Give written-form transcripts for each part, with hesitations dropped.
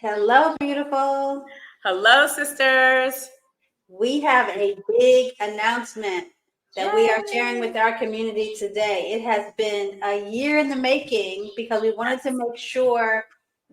Hello, beautiful. Hello, sisters. We have a big announcement that we are sharing Yay! with our community today. It has been a year in the making because we wanted to Yes, make sure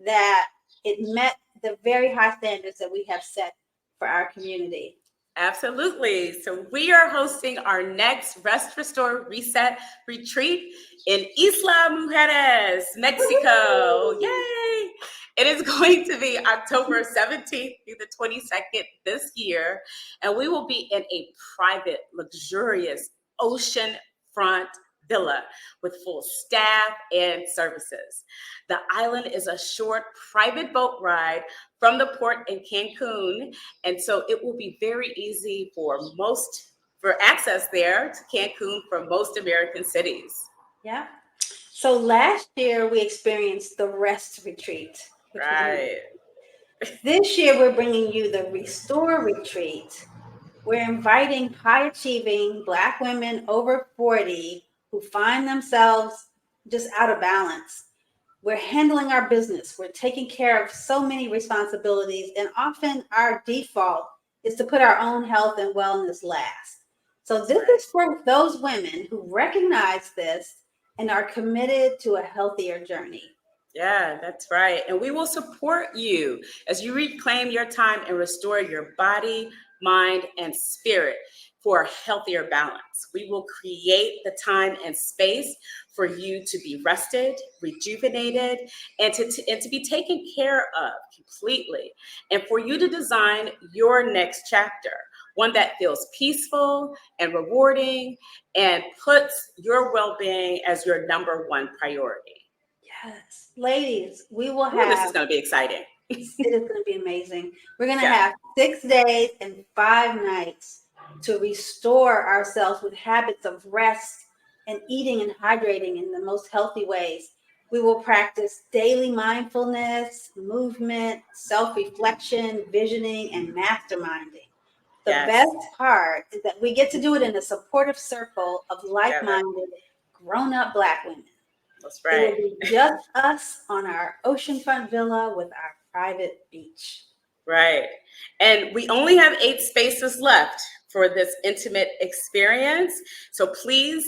that it met the very high standards that we have set for our community. absolutely. So, we are hosting our next Rest, Restore, Reset retreat in Isla Mujeres, Mexico. Woo-hoo! Yay! It is going to be October 17th through the 22nd this year, and we will be in a private, luxurious oceanfront villa with full staff and services. The island is a short private boat ride from the port in Cancun, and so it will be very easy for access there to Cancun from most American cities. Yeah. So last year we experienced the rest retreat, which was amazing. Right. This year we're bringing you the restore retreat. We're inviting high achieving Black women over 40 who find themselves just out of balance. We're handling our business, we're taking care of so many responsibilities, and often our default is to put our own health and wellness last. So, That's this right. is for those women who recognize this and are committed to a healthier journey. Yeah, that's right. And we will support you as you reclaim your time and restore your body, mind, and spirit for a healthier balance. We will create the time and space for you to be rested, rejuvenated, and to be taken care of completely. And for you to design your next chapter, one that feels peaceful and rewarding and puts your well being as your number one priority. Yes. Ladies, we will Ooh, this is have going to be exciting. it is going to be amazing. We're going to Yeah, have 6 days and 5 nights to restore ourselves with habits of rest and eating and hydrating in the most healthy ways. We will practice daily mindfulness, movement, self reflection, visioning, and masterminding. The yes, best part is that we get to do it in a supportive circle of like together. minded, grown up Black women. That's It right. will be just us on our oceanfront villa with our private beach. Right. And we only have 8 spaces left for this intimate experience. So please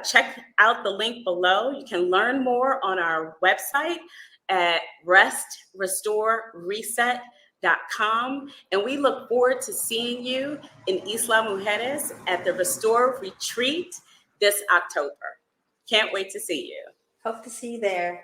check out the link below. You can learn more on our website at restrestorereset.com. And we look forward to seeing you in Isla Mujeres at the Restore Retreat this October. Can't wait to see you. Hope to see you there.